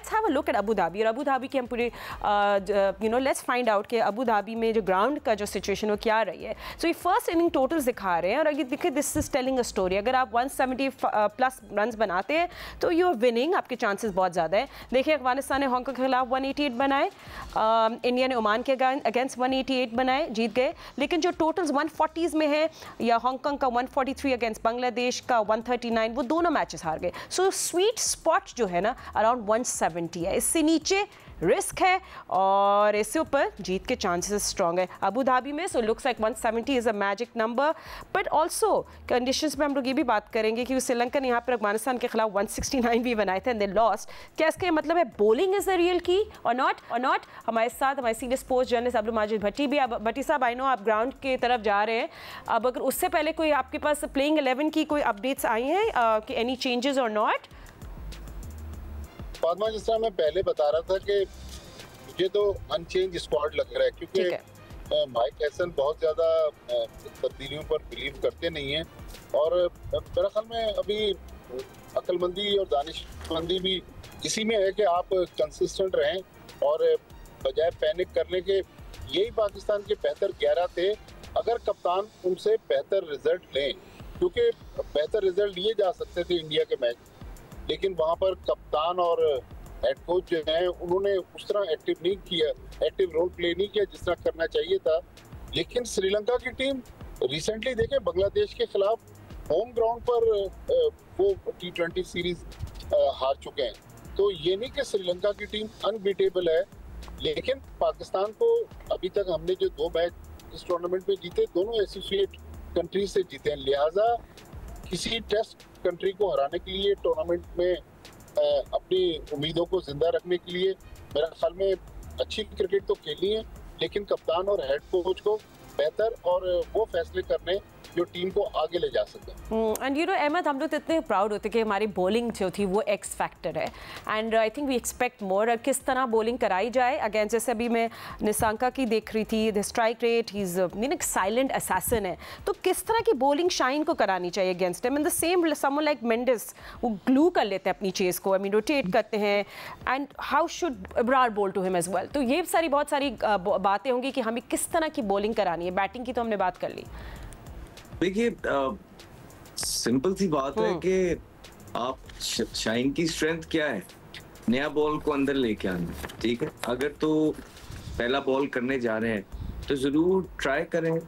Let's have a look at Abu Dhabi, और Abu Dhabi के हम पूरे लेट्स फाइंड आउट कि अबू धाबी में जो ग्राउंड का जो सिचुएशन वो क्या रही है। सो ये फर्स्ट इनिंग टोटल्स दिखा रहे हैं, और अगर देखिए this is telling a story. अगर आप 170 प्लस रन बनाते हैं तो यू आर विनिंग, आपके चांसेस बहुत ज़्यादा है। देखिए अफगानिस्तान ने हांगकांग के खिलाफ 188 बनाए, इंडिया ने ओमान के अगेंस्ट 188 बनाए, जीत गए। लेकिन जो टोटल्स 140s में है, या हांगकांग का 143 अगेंस्ट बांग्लादेश का 139, वो दोनों मैचेस हार गए। सो स्वीट स्पॉट जो है ना अराउंड 170 है, इससे नीचे रिस्क है और इससे ऊपर जीत के चांसेस स्ट्रॉन्ग है अबू धाबी में। सो looks like 170 is a magic number, but also conditions में हम लोग ये भी बात करेंगे कि श्रीलंका ने यहाँ पर अफगानिस्तान के खिलाफ 169 भी बनाए थे एंड दे लॉस्ट। क्या इसका ये मतलब है बॉलिंग इज द रियल की और नॉट? हमारे साथ हमारे senior sports journalist Abdul Majid Bhatti भी। अब भट्टी साहब, आई नो आप ग्राउंड की तरफ जा रहे हैं, अब अगर उससे पहले कोई आपके पास प्लेइंग 11 की कोई अपडेट्स आई हैं कि एनी चेंजेस और नॉट? फातिमा, जिस तरह मैं पहले बता रहा था कि मुझे तो अनचेंज स्क्वाड लग रहा है, क्योंकि माइक हैसन बहुत ज़्यादा तब्दीलियों पर बिलीव करते नहीं हैं, और मेरा ख्याल में अभी अक्लमंदी और दानिशमंदी भी इसी में है कि आप कंसिस्टेंट रहें, और बजाय पैनिक करने के यही पाकिस्तान के बेहतर 11 थे। अगर कप्तान उनसे बेहतर रिजल्ट लें, क्योंकि बेहतर रिजल्ट लिए जा सकते थे इंडिया के मैच, लेकिन वहाँ पर कप्तान और हेड कोच जो हैं उन्होंने उस तरह एक्टिव रोल प्ले नहीं किया जिस तरह करना चाहिए था। लेकिन श्रीलंका की टीम रिसेंटली देखें, बांग्लादेश के खिलाफ होम ग्राउंड पर वो T20 सीरीज हार चुके हैं। तो ये नहीं कि श्रीलंका की टीम अनबीटेबल है, लेकिन पाकिस्तान को अभी तक हमने जो 2 मैच इस टूर्नामेंट में जीते, दोनों एसोसिएट कंट्री से जीते हैं। लिहाजा किसी टेस्ट कंट्री को हराने के लिए टूर्नामेंट में अपनी उम्मीदों को जिंदा रखने के लिए मेरा ख्याल में अच्छी क्रिकेट तो खेली है, लेकिन कप्तान और हेड कोच को बेहतर और वो फैसले करने जो टीम को आगे ले जा सके। एंड यू नो अहमद, हम लोग इतने प्राउड होते कि हमारी बॉलिंग जो थी वो एक्स फैक्टर है, and I think we expect more. किस तरह बॉलिंग कराई जाए अगेन, जैसे अभी मैं निशांका की देख रही थी, the strike rate, he is एक साइलेंट असैसिन है, तो किस तरह की बॉलिंग शाइन को करानी चाहिए against him? And the same someone like Mendis, वो ग्लू कर लेते हैं अपनी चेस को, आई मीन रोटेट करते हैं, एंड हाउ शुड अब्रार बोल टू हिम एज वेल? तो ये बहुत सारी बातें होंगी कि हमें किस तरह की बॉलिंग करानी है। बैटिंग की तो हमने बात कर ली। देखिए सिंपल सी बात है कि आप शाइन की स्ट्रेंथ क्या है, नया बॉल को अंदर लेके आना, ठीक है। अगर तो पहला बॉल करने जा रहे हैं तो जरूर ट्राई करें,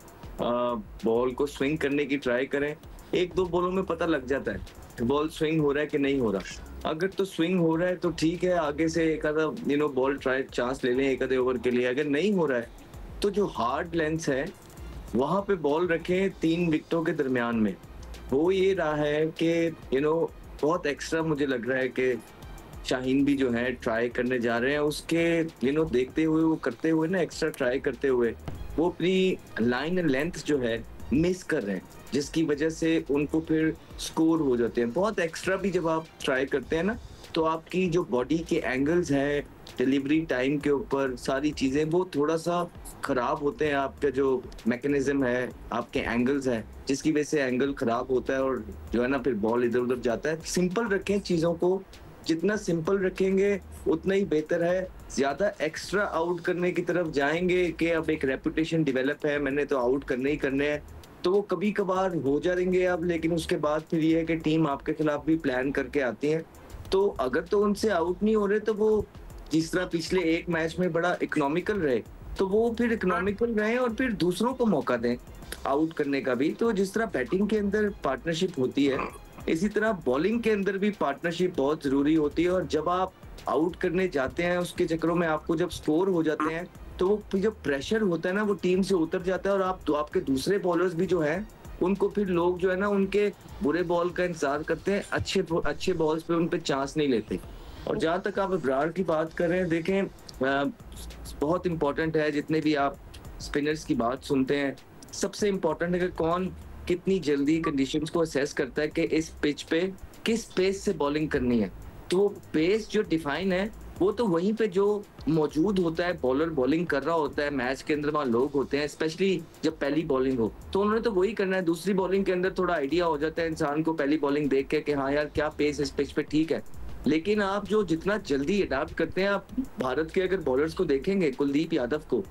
बॉल को स्विंग करने की ट्राई करें। 1-2 बॉलों में पता लग जाता है बॉल स्विंग हो रहा है कि नहीं हो रहा। अगर तो स्विंग हो रहा है तो ठीक है, आगे से एक आधा बॉल ट्राई चांस ले लें एक आधे ओवर के लिए। अगर नहीं हो रहा है तो जो हार्ड लेंथ है वहां पे बॉल रखें 3 विकेटों के दरमियान में। वो ये रहा है कि बहुत एक्स्ट्रा मुझे लग रहा है कि शाहीन भी जो है ट्राई करने जा रहे हैं, उसके देखते हुए, वो करते हुए ना, एक्स्ट्रा ट्राई करते हुए वो अपनी लाइन एंड लेंथ जो है मिस कर रहे हैं, जिसकी वजह से उनको फिर स्कोर हो जाते हैं। बहुत एक्स्ट्रा भी जब आप ट्राई करते हैं ना, तो आपकी जो बॉडी के एंगल्स हैं, डिलीवरी टाइम के ऊपर सारी चीजें वो थोड़ा सा खराब होते हैं। आपका जो मैकेनिज्म है, आपके एंगल्स हैं, जिसकी वजह से एंगल खराब होता है और जो है ना फिर बॉल इधर उधर जाता है। सिंपल रखें चीजों को, जितना सिंपल रखेंगे उतना ही बेहतर है। ज्यादा एक्स्ट्रा आउट करने की तरफ जाएंगे कि अब एक रेपुटेशन डेवलप है, मैंने तो आउट करने ही करने हैं, तो वो कभी कभार हो जाएंगे अब। लेकिन उसके बाद फिर ये है कि टीम आपके खिलाफ भी प्लान करके आती है, तो अगर तो उनसे आउट नहीं हो रहे तो वो जिस तरह पिछले एक मैच में बड़ा इकोनॉमिकल रहे, तो वो फिर इकोनॉमिकल रहे और फिर दूसरों को मौका दें आउट करने का भी। तो जिस तरह बैटिंग के अंदर पार्टनरशिप होती है, इसी तरह बॉलिंग के अंदर भी पार्टनरशिप बहुत जरूरी होती है। और जब आप आउट करने जाते हैं, उसके चक्करों में आपको जब स्कोर हो जाते हैं, तो वो जो प्रेशर होता है ना, वो टीम से उतर जाता है। और तो आपके दूसरे बॉलर्स भी जो है, उनको फिर लोग जो है ना उनके बुरे बॉल का इंतजार करते हैं, अच्छे बॉल्स पे उन पे चांस नहीं लेते। और जहां तक आप अब्रार की बात कर रहे हैं, देखें बहुत इंपॉर्टेंट है, जितने भी आप स्पिनर्स की बात सुनते हैं, सबसे इंपॉर्टेंट है कि कौन कितनी जल्दी कंडीशंस को असेस करता है कि इस पिच पे किस पेस से बॉलिंग करनी है। तो वो पेस जो डिफाइन है, वो तो वहीं पे जो मौजूद होता है, बॉलर बॉलिंग कर रहा होता है मैच के अंदर, वहाँ लोग होते हैं, स्पेशली जब पहली बॉलिंग हो, तो उन्होंने तो वही करना है। दूसरी बॉलिंग के अंदर थोड़ा आइडिया हो जाता है इंसान को पहली बॉलिंग देख के कि हाँ यार क्या पेस इस पिच पे ठीक है, लेकिन आप जो जितना जल्दी अडाप्ट करते हैं, आप भारत के अगर बॉलर्स को देखेंगे, कुलदीप यादव को,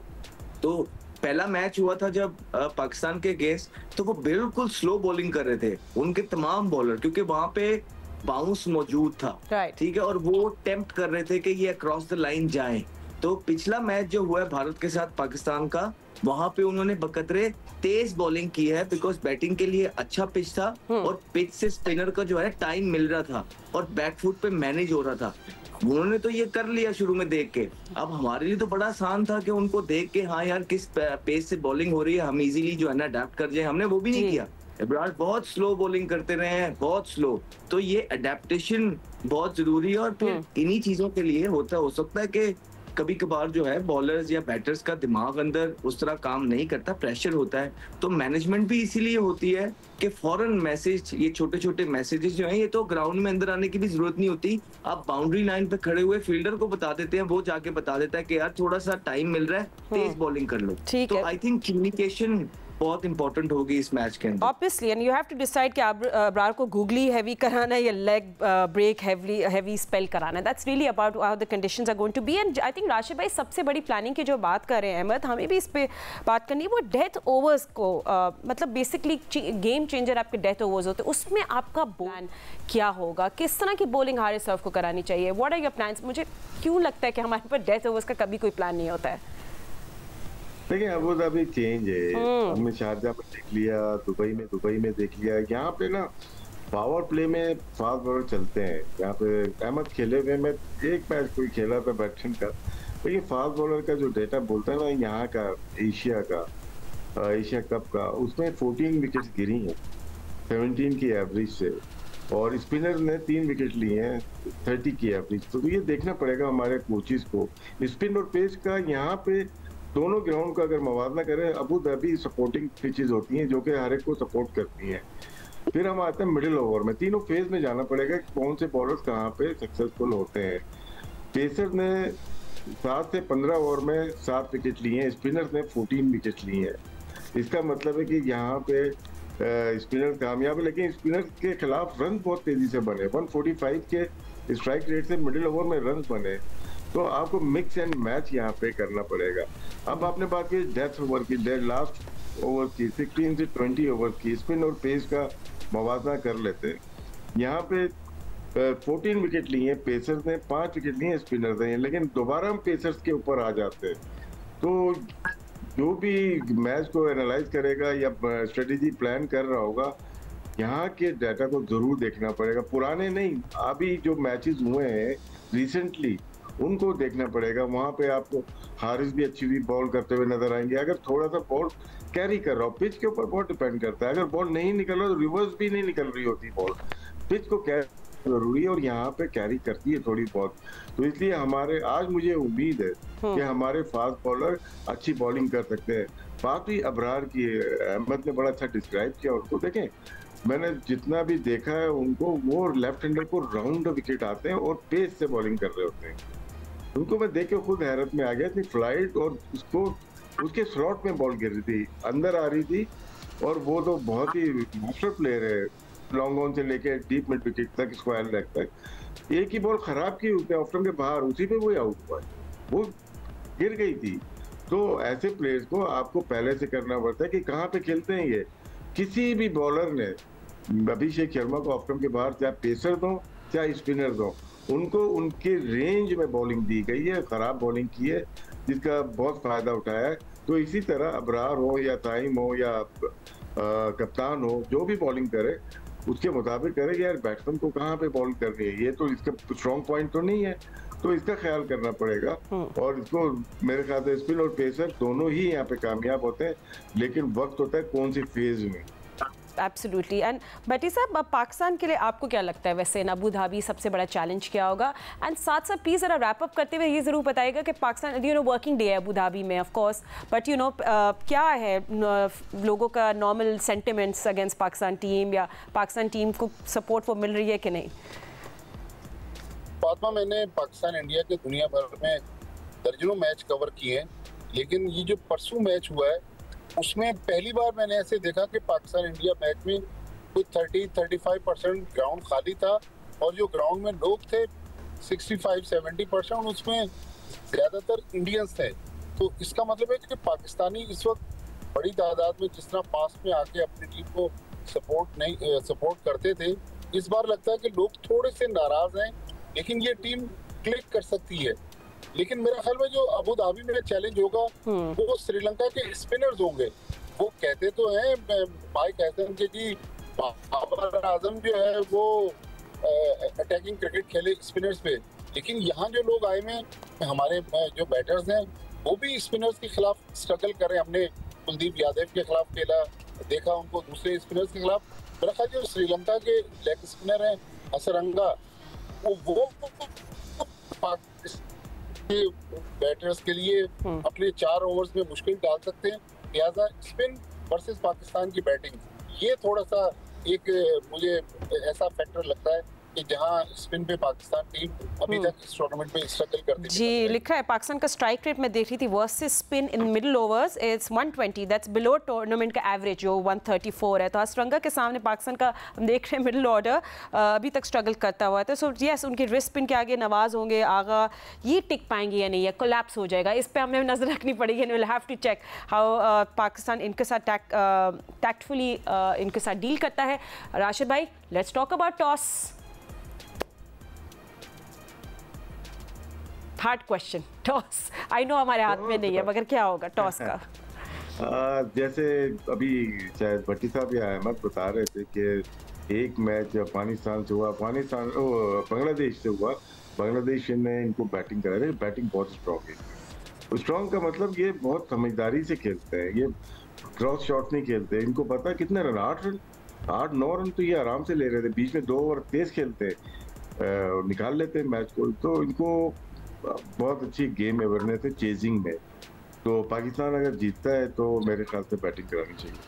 तो पहला मैच हुआ था जब पाकिस्तान के अगेंस्ट, तो वो बिल्कुल स्लो बॉलिंग कर रहे थे उनके तमाम बॉलर, क्योंकि वहां पे बाउंस मौजूद था, ठीक है, और वो टेम्प्ट कर रहे थे कि ये अक्रॉस द लाइन जाएं। तो पिछला मैच जो हुआ है भारत के साथ पाकिस्तान का, वहां पे उन्होंने बकतरे तेज बॉलिंग की है, बिकॉज बैटिंग के लिए अच्छा पिच था और पिच से स्पिनर का जो है टाइम मिल रहा था और बैकफुट पे मैनेज हो रहा था। उन्होंने तो ये कर लिया शुरू में देख के। अब हमारे लिए तो बड़ा आसान था कि उनको देख के हाँ यार किस पेस से बॉलिंग हो रही है, हम इजीली जो है ना अडेप्ट कर जाए। हमने वो भी नहीं किया। इब्रार बहुत स्लो बॉलिंग करते रहे हैं, बहुत स्लो। तो ये अडेप्टेशन बहुत जरूरी है और फिर इन्हीं चीजों के लिए हो सकता है कि कभी कभार जो है बॉलर्स या बैटर्स का दिमाग अंदर उस तरह काम नहीं करता, प्रेशर होता है। तो मैनेजमेंट भी इसीलिए होती है कि फौरन मैसेज, ये छोटे छोटे मैसेजेस जो हैं, ये तो ग्राउंड में अंदर आने की भी जरूरत नहीं होती। आप बाउंड्री लाइन पे खड़े हुए फील्डर को बता देते हैं, वो जाके बता देता है कि यार थोड़ा सा टाइम मिल रहा है, तेज बॉलिंग कर लो। तो आई थिंक कम्युनिकेशन बहुत इंपॉर्टेंट होगी इस मैच के अंदर। Obviously, and you have to decide कि अब्रार को गूगली हैवी कराना है या लेग ब्रेक हैवी स्पेल कराना है। That's really about how the conditions are going to be. And I think Rashid भाई सबसे बड़ी प्लानिंग की जो बात कर रहे हैं अहमद, हमें भी इस पे बात करनी है, वो डेथ ओवर्स को मतलब बेसिकली गेम चेंजर आपके डेथ ओवर्स होते हैं, उसमें आपका प्लान क्या होगा? किस तरह की बॉलिंग हारिस रऊफ को करानी चाहिए? What are your plans? मुझे क्यों लगता है कि हमारे पास डेथ ओवर्स का कभी कोई प्लान नहीं होता है। देखिए अबू धाबी चेंज है, हमने शारजा में देख लिया, दुबई में देख लिया। यहाँ पे ना पावर प्ले में फास्ट बॉलर चलते हैं। यहाँ पे अहमद खेले हुए में एक मैच कोई खेला था बैट्समैन का, तो ये फास्ट बॉलर का जो डेटा बोलता है ना यहाँ का, एशिया कप का, उसमें 14 विकेट गिरी हैं 17 की एवरेज से, और स्पिनर ने 3 विकेट लिए हैं 30 की एवरेज। तो ये देखना पड़ेगा हमारे कोचेस को, स्पिन और पेस का। यहाँ पे दोनों ग्राउंड का अगर मवाजना करें, अबू धाबी सपोर्टिंग पिचेस होती हैं जो कि हर एक को सपोर्ट करती हैं। फिर हम आते हैं मिडिल ओवर में, तीनों फेज में जाना पड़ेगा कि कौन से बॉलर्स कहाँ पे सक्सेसफुल होते हैं। पेसर ने 7 से 15 ओवर में 7 विकेट लिए हैं, स्पिनर्स ने 14 विकेट लिए हैं। इसका मतलब है कि यहाँ पे स्पिनर कामयाब है, लेकिन स्पिनर के खिलाफ रन बहुत तेजी से बने। 145 के स्ट्राइक रेट से मिडिल ओवर में रन बने। तो आपको मिक्स एंड मैच यहाँ पे करना पड़ेगा। अब आपने बात की डेथ ओवर की, लास्ट ओवर की, 16 से 20 ओवर की, स्पिन और पेस का मवाजना कर लेते। यहाँ पे 14 विकेट लिए पेसर्स ने, 5 विकेट लिए स्पिनर्स ने, लेकिन दोबारा हम पेसर्स के ऊपर आ जाते हैं। तो जो भी मैच को एनालाइज करेगा या स्ट्रेटेजी प्लान कर रहा होगा, यहाँ के डाटा को जरूर देखना पड़ेगा। पुराने नहीं, अभी जो मैचेस हुए हैं रिसेंटली उनको देखना पड़ेगा। वहां पे आपको हारिस भी अच्छी बॉल करते हुए नजर आएंगे। अगर थोड़ा सा बॉल कैरी कर रहा हो, पिच के ऊपर बहुत डिपेंड करता है। अगर बॉल नहीं निकल रहा तो रिवर्स भी नहीं निकल रही होती बॉल, पिच को कैरी जरूरी है और यहाँ पे कैरी करती है थोड़ी बहुत। तो इसलिए हमारे आज मुझे उम्मीद है कि हमारे फास्ट बॉलर अच्छी बॉलिंग कर सकते हैं। बात ही अबरार की, अहमद ने बड़ा अच्छा डिस्क्राइब किया उनको। देखें, मैंने जितना भी देखा है उनको, वो लेफ्ट हैंडर को राउंड विकेट आते हैं और पेस से बॉलिंग कर रहे होते हैं। उनको मैं देख के खुद हैरत में आ गया। इतनी फ्लाइट, और उसको उसके स्लॉट में बॉल गिर रही थी, अंदर आ रही थी, और वो तो बहुत ही मास्टर प्लेयर है। लॉन्ग ऑन से लेके डीप मिड विकेट तक, स्क्वायर लेग तक। एक ही बॉल खराब की उसने ऑफ स्टंप के बाहर, उसी पे वो आउट हुआ, वो गिर गई थी। तो ऐसे प्लेयर्स को आपको पहले से करना पड़ता है कि कहाँ पे खेलते हैं ये। किसी भी बॉलर ने अभिषेक शर्मा को ऑफ स्टंप के बाहर, चाहे पेसर दो चाहे स्पिनर दो, उनको उनके रेंज में बॉलिंग दी गई है, खराब बॉलिंग की है, जिसका बहुत फायदा उठाया है। तो इसी तरह अबरार हो या ताइम हो या कप्तान हो, जो भी बॉलिंग करे उसके मुताबिक करे कि यार बैट्समैन को कहाँ पे बॉल करनी है। ये तो इसका स्ट्रॉन्ग पॉइंट तो नहीं है, तो इसका ख्याल करना पड़ेगा। और इसको मेरे ख्याल से स्पिन और पेसर दोनों ही यहाँ पे कामयाब होते हैं, लेकिन वक्त होता है कौन सी फेज में। एब्सोल्युटली। एंड भट्टी साहब, पाकिस्तान के लिए आपको क्या लगता है वैसे इन अबू धाबी सबसे बड़ा चैलेंज क्या होगा? एंड साथ साथ प्लीज़ ज़रा रैप अप करते हुए ये ज़रूर बताइएगा कि Pakistan, you know, working day है अबू धाबी में of course, but you know क्या है लोगों का normal sentiments against Pakistan team, या पाकिस्तान टीम को सपोर्ट वो मिल रही है कि नहीं? फातिमा, मैंने पाकिस्तान इंडिया के दुनिया भर में दर्जनों मैच कवर किए हैं, लेकिन ये जो परसों मैच हुआ है उसमें पहली बार मैंने ऐसे देखा कि पाकिस्तान इंडिया मैच में कुछ 30-35% ग्राउंड खाली था, और जो ग्राउंड में लोग थे 65-70% उसमें ज्यादातर इंडियंस थे। तो इसका मतलब है कि पाकिस्तानी इस वक्त बड़ी तादाद में जिस तरह पास में आके अपनी टीम को सपोर्ट करते थे, इस बार लगता है कि लोग थोड़े से नाराज हैं, लेकिन ये टीम क्लिक कर सकती है। लेकिन मेरा ख्याल में जो अबू धाबी में चैलेंज होगा वो श्रीलंका के स्पिनर्स होंगे। वो कहते तो हैं माइक हैसन के जी बाबर आजम जो है वो अटैकिंग क्रिकेट खेले स्पिनर्स पे, लेकिन यहाँ जो लोग आए हैं हमारे जो बैटर्स हैं वो भी स्पिनर्स के खिलाफ स्ट्रगल कर रहे हैं। हमने कुलदीप यादव के खिलाफ खेला, देखा उनको दूसरे स्पिनर्स के खिलाफ। मेरा ख्याल जो श्रीलंका के लेग स्पिनर हैं हसरंगा, वो बैटर्स के लिए अपने 4 ओवर्स में मुश्किल डाल सकते हैं। लिहाजा स्पिन वर्सेस पाकिस्तान की बैटिंग, ये थोड़ा सा एक मुझे ऐसा फैक्टर लगता है कि जहां स्पिन पे पाकिस्तान टीम अभी तक इस टूर्नामेंट में स्ट्रगल करती है। जी, लिख रहा है पाकिस्तान का स्ट्राइक रेट मैं देख रही थी versus spin in middle overs it's 120, that's below tournament का एवरेज जो 134 है। तो हसरंगा के सामने पाकिस्तान का हम देख रहे हैं मिडिल ऑर्डर अभी तक स्ट्रगल करता हुआ था। सो यस, उनके रिस्ट स्पिन के आगे नवाज होंगे, आगा, ये टिक पाएंगे या नहीं, या कोलैप्स हो जाएगा, इस पर हमें नजर रखनी पड़ेगी। And will have to check how Pakistan इनके साथ टैक्टफुली इनके साथ डील करता है। राशिद भाई, let's talk about toss. Hard question, toss I know हमारे हाथ में नहीं है, मगर क्या होगा टॉस का? जैसे अभी शायद भट्टी साहब या अहमद बता रहे थे कि एक मैच अफगानिस्तान से हुआ, बांग्लादेश से हुआ, बांग्लादेश ने इनको बैटिंग करा रही, बैटिंग बहुत स्ट्रॉन्ग है। स्ट्रॉन्ग का मतलब ये बहुत समझदारी से खेलते हैं, ये क्रॉस शॉट नहीं खेलते। इनको पता है कितने रन, 8-9 रन तो ये आराम से ले रहे थे। बीच में 2 ओवर तेज खेलते निकाल लेते मैच को। तो इनको बहुत अच्छी गेम अवेयरनेस है चेजिंग में। तो पाकिस्तान अगर जीतता है तो मेरे ख्याल से बैटिंग करानी चाहिए।